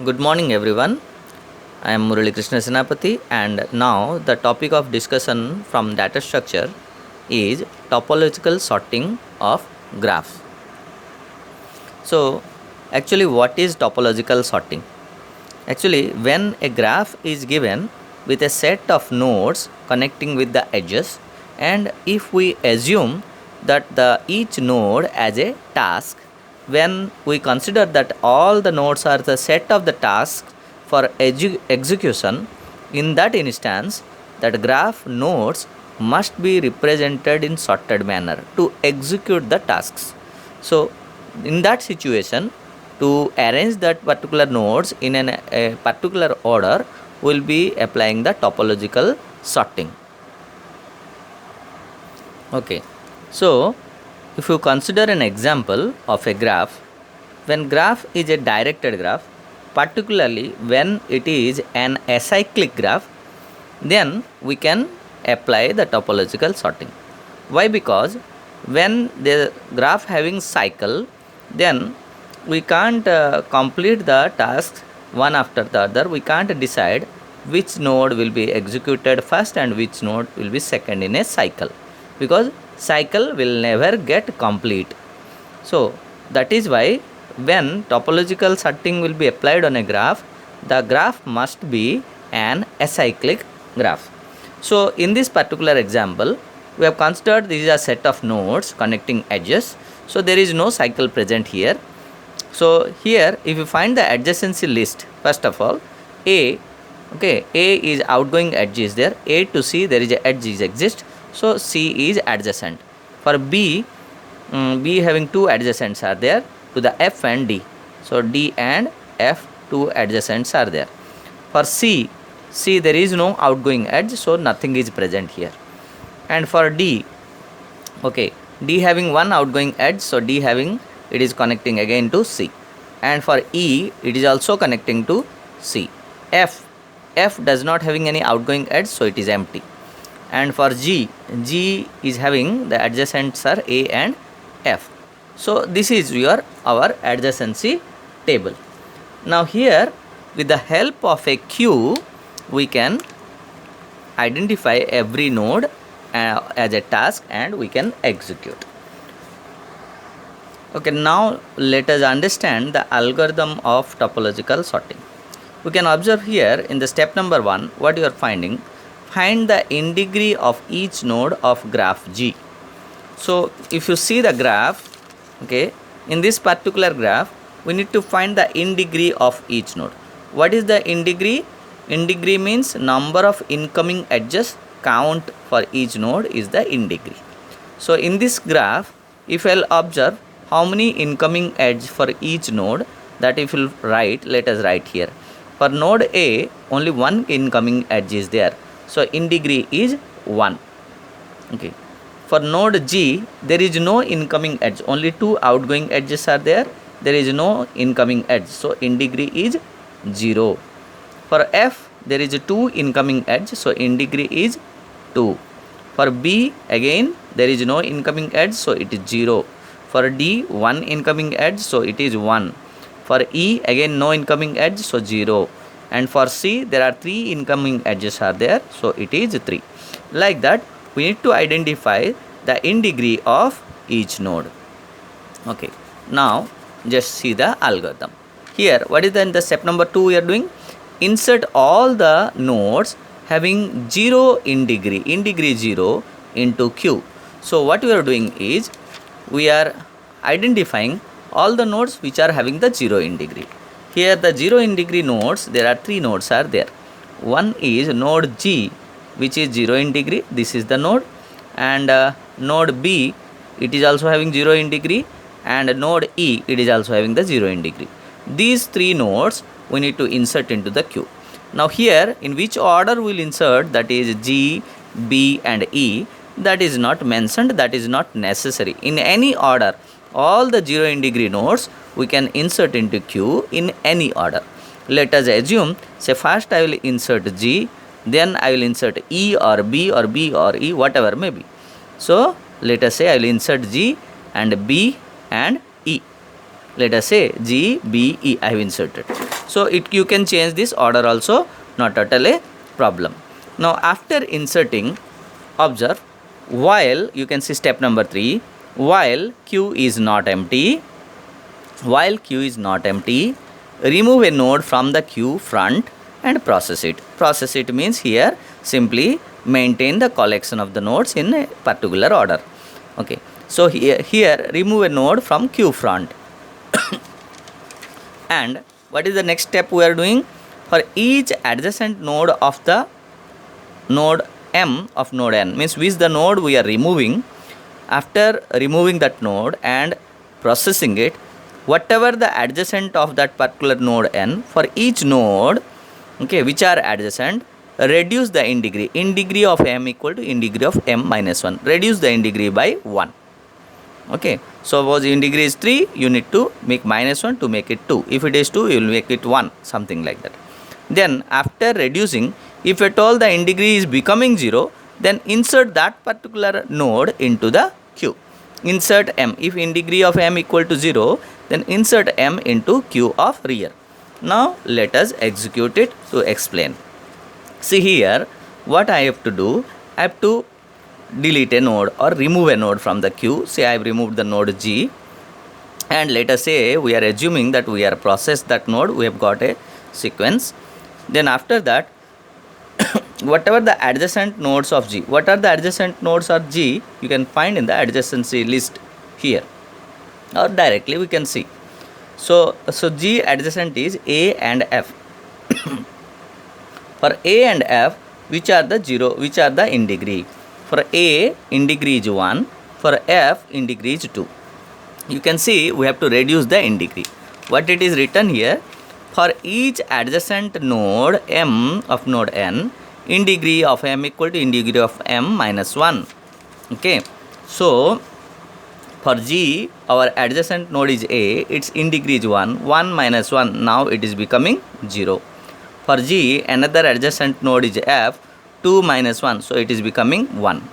Good morning, everyone. I am Murali Krishna Senapati, and now the topic of discussion from data structure is topological sorting of graphs. So, actually, what is topological sorting? Actually, when a graph is given with a set of nodes connecting with the edges, and if we assume that the each node as a task, when we consider that all the nodes are the set of the tasks for execution, in that instance, that graph nodes must be represented in sorted manner to execute the tasks. So, in that situation, to arrange that particular nodes in a particular order, will be applying the topological sorting. Okay, so if you consider an example of a graph, when graph is a directed graph, particularly when it is an acyclic graph, then we can apply the topological sorting. Why? Because when the graph having cycle, then we can't complete the tasks one after the other. We can't decide which node will be executed first and which node will be second in a cycle, because cycle will never get complete. So that is why when topological sorting will be applied on a graph, the graph must be an acyclic graph. So in this particular example, we have considered these are set of nodes connecting edges. So there is no cycle present here. So here, if you find the adjacency list, first of all, A, okay, A is outgoing edge is there, A to C there is a edge is exist, so C is adjacent. For B, B having two adjacents are there to the F and D, so D and F two adjacents are there. For C, there is no outgoing edge, so nothing is present here. And for D, okay, D having one outgoing edge, so D having, it is connecting again to C. And for E, it is also connecting to C. F does not having any outgoing edge, so it is empty. And for G is having the adjacents are A and F. So this is our adjacency table. Now here, with the help of a Q, we can identify every node as a task and we can execute. Okay, now let us understand the algorithm of topological sorting. We can observe here in the step number 1, what you are finding, find the integrity of each node of graph G. So if you see the graph, okay, in this particular graph, we need to find the integrity of each node. What is the integrity? Integrity means number of incoming edges count for each node is the integrity. So in this graph, if I'll observe how many incoming edge for each node, that if you write, let us write here. For node A, only one incoming edge is there, so integrity is 1. Okay. For node G, there is no incoming edge, only two outgoing edges are there, there is no incoming edge, so integrity is 0. For F, there is two incoming edge, so integrity is 2. For B, again there is no incoming edge, so it is 0. For D, one incoming edge, so it is 1. For E, again no incoming edge, so 0. And for C, there are 3 incoming edges are there, so it is 3. Like that, we need to identify the integrity of each node. Okay, now just see the algorithm. Here, what is the step number 2 we are doing? Insert all the nodes having 0 integrity 0 into Q. So what we are doing is, we are identifying all the nodes which are having the 0 integrity. Here the 0 integrity nodes, there are 3 nodes are there. One is node G, which is 0 integrity, this is the node. And node B, it is also having 0 integrity. And node E, it is also having the 0 integrity. These 3 nodes we need to insert into the queue. Now here, in which order we will insert, that is G, B and E, that is not mentioned, that is not necessary. In any order, all the 0 integrity nodes we can insert into queue in any order. Let us assume, say first I will insert G, then I will insert E or B or B or E, whatever may be. So let us say I will insert G and B and E. Let us say G, B, E I have inserted. So you can change this order also, not at all a problem. Now after inserting, observe, while you can see step number 3, while q is not empty, remove a node from the queue front and process it. Process it means here simply maintain the collection of the nodes in a particular order. Okay, so here remove a node from queue front. And what is the next step we are doing? For each adjacent node of the node m of node n, means which the node we are removing, after removing that node and processing it, whatever the adjacent of that particular node n, for each node, okay, which are adjacent, reduce the in degree of m equal to in degree of m minus 1, reduce the in degree by 1. Okay, so suppose in degree is 3, you need to make minus 1 to make it 2. If it is 2, you will make it 1, something like that. Then after reducing, if at all the in degree is becoming 0, then insert that particular node into the queue. Insert m. If in degree of m equal to 0, then insert m into queue of rear. Now let us execute it to explain. See here, what I have to do, I have to delete a node or remove a node from the queue. Say I have removed the node G, and let us say we are assuming that we are processed that node, we have got a sequence. Then after that, whatever the adjacent nodes of G, what are the adjacent nodes of G, you can find in the adjacency list here, or directly we can see. So G adjacent is A and F. For A and F, which are the in degree? For A, in degree is 1, for F, in degree is 2. You can see we have to reduce the in degree. What it is written here, for each adjacent node m of node n, in degree of m equal to in degree of m minus 1. Okay, so for G, our adjacent node is A, its in degree is 1, 1 minus 1, now it is becoming 0. For G, another adjacent node is F, 2 minus 1, so it is becoming 1.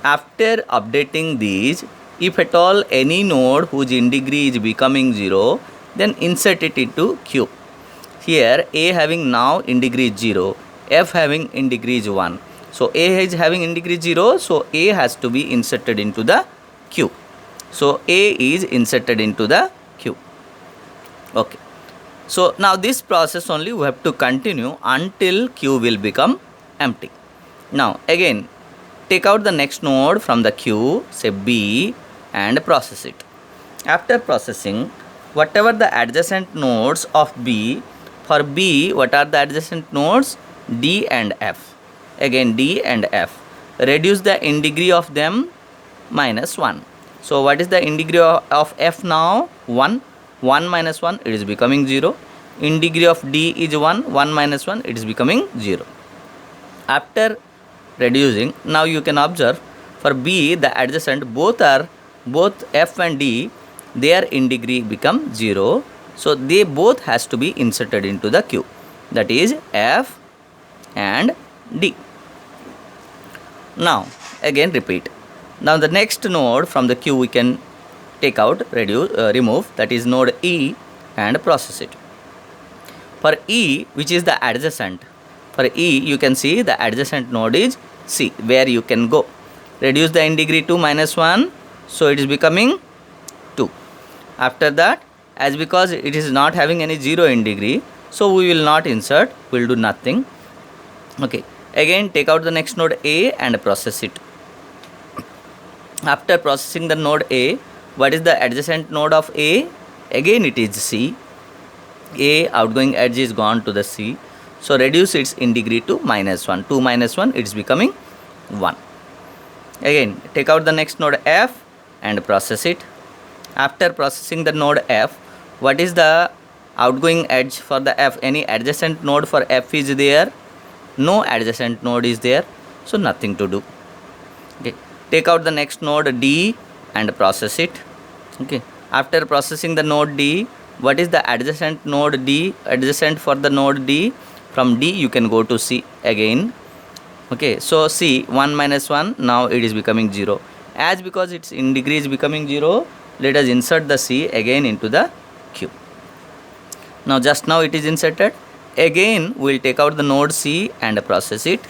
After updating these, if at all any node whose in degree is becoming 0, then insert it into Q. Here A having now in degree 0, F having in degree 1. So A is having in degree 0, so A has to be inserted into the Q. So A is inserted into the Q. Okay. So now this process only we have to continue until Q will become empty. Now again take out the next node from the queue, say B, and process it. After processing, whatever the adjacent nodes of B, for B, what are the adjacent nodes? D and F. Again D and F. Reduce the in degree of them minus 1. So what is the in degree of F now? 1. 1 minus 1, it is becoming 0. In degree of D is 1. 1 minus 1, it is becoming 0. After reducing, now you can observe for B, the adjacent both F and D, their in degree become 0. So they both has to be inserted into the queue. That is F and D. Now again repeat. Now the next node from the queue we can take out, remove, that is node E, and process it. For E, which is the adjacent, for E you can see the adjacent node is C, where you can go. Reduce the in degree to minus 1, so it is becoming 2. After that, as because it is not having any 0 in degree, so we will not insert, we will do nothing. Okay, again take out the next node A and process it. After processing the node A, what is the adjacent node of A? Again it is C. A outgoing edge is gone to the C. So reduce its in degree to minus 1. 2 minus 1, it is becoming 1. Again take out the next node F and process it. After processing the node F, what is the outgoing edge for the F? Any adjacent node for F is there? No adjacent node is there, so nothing to do. Okay. Take out the next node D and process it. Okay. After processing the node D, what is the adjacent node D? Adjacent for the node D, from D you can go to C again. Okay, so C 1 minus 1, now it is becoming 0. As because its in degree is becoming 0, let us insert the C again into the Q. Now just now it is inserted. Again we will take out the node C and process it.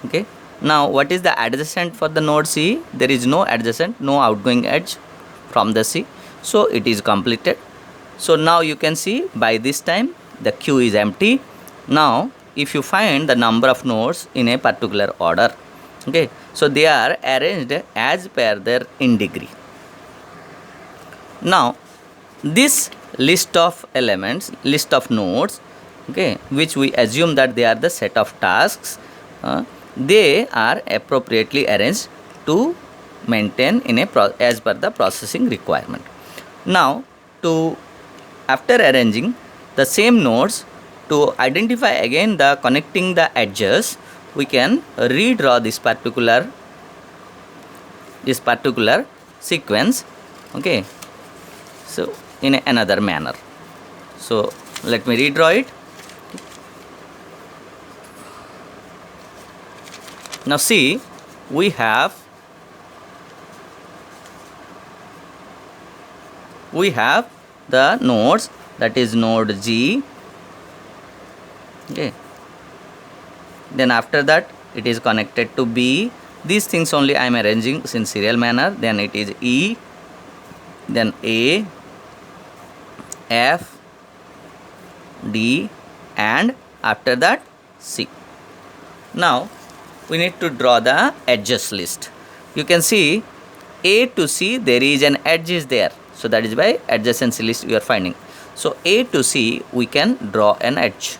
Okay. Now what is the adjacent for the node C? There is no adjacent, no outgoing edge from the C. So it is completed. So now you can see by this time the queue is empty. Now if you find the number of nodes in a particular order, okay, so they are arranged as per their in degree. Now this list of elements, list of nodes, okay, which we assume that they are the set of tasks, they are appropriately arranged to maintain in a as per the processing requirement. Now after arranging the same nodes, to identify again the connecting the edges, we can redraw this particular sequence, okay, so in another manner. So let me redraw it. Now see, we have the nodes, that is node G, okay, then after that it is connected to B. These things only I am arranging in serial manner. Then it is E, then A, F, D, and after that C. Now we need to draw the edges list. You can see A to C there is an edge is there, so that is why adjacency list we are finding. So A to C we can draw an edge.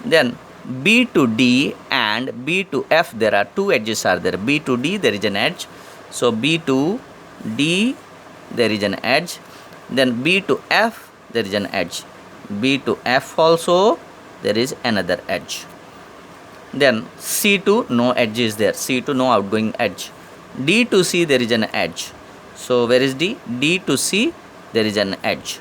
Then B to D and B to F, there are two edges are there. B to D there is an edge, so B to D there is an edge. Then B to F there is an edge. B to F also there is another edge. Then C to no edge is there, C to no outgoing edge. D to C there is an edge. So where is D? D to C there is an edge.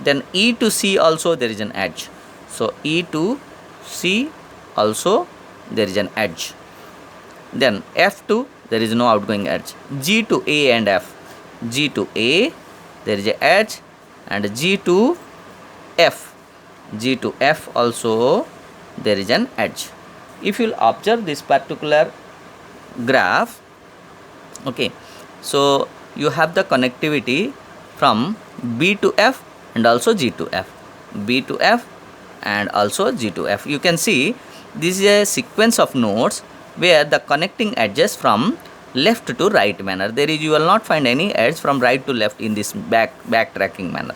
Then E to C also there is an edge. So E to C also there is an edge. Then F to there is no outgoing edge. G to A and F. G to A there is an edge, and G to F. G to F also there is an edge. If you will observe this particular graph, okay, so you have the connectivity from B to F and also G to F, B to F and also G to F. You can see this is a sequence of nodes where the connecting edges from left to right manner. There is, you will not find any edge from right to left in this backtracking manner.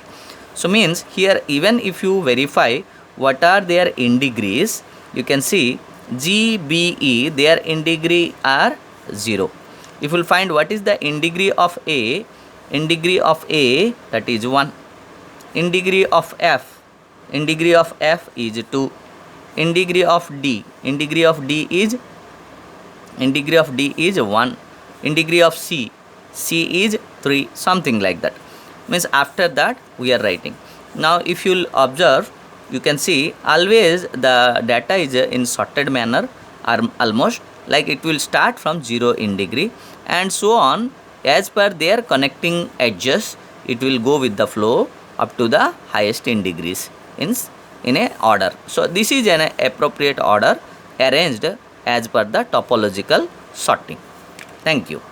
So means here even if you verify what are their in degrees, you can see G, B, E, their in degree are 0. If you will find what is the in degree of A, that is 1. In degree of F is 2. In degree of D is 1. In degree of C is 3, something like that. Means after that we are writing. Now if you will observe, you can see always the data is in sorted manner, or almost like it will start from 0 in degree and so on as per their connecting edges. It will go with the flow up to the highest in degrees in a order. So this is an appropriate order arranged as per the topological sorting. Thank you.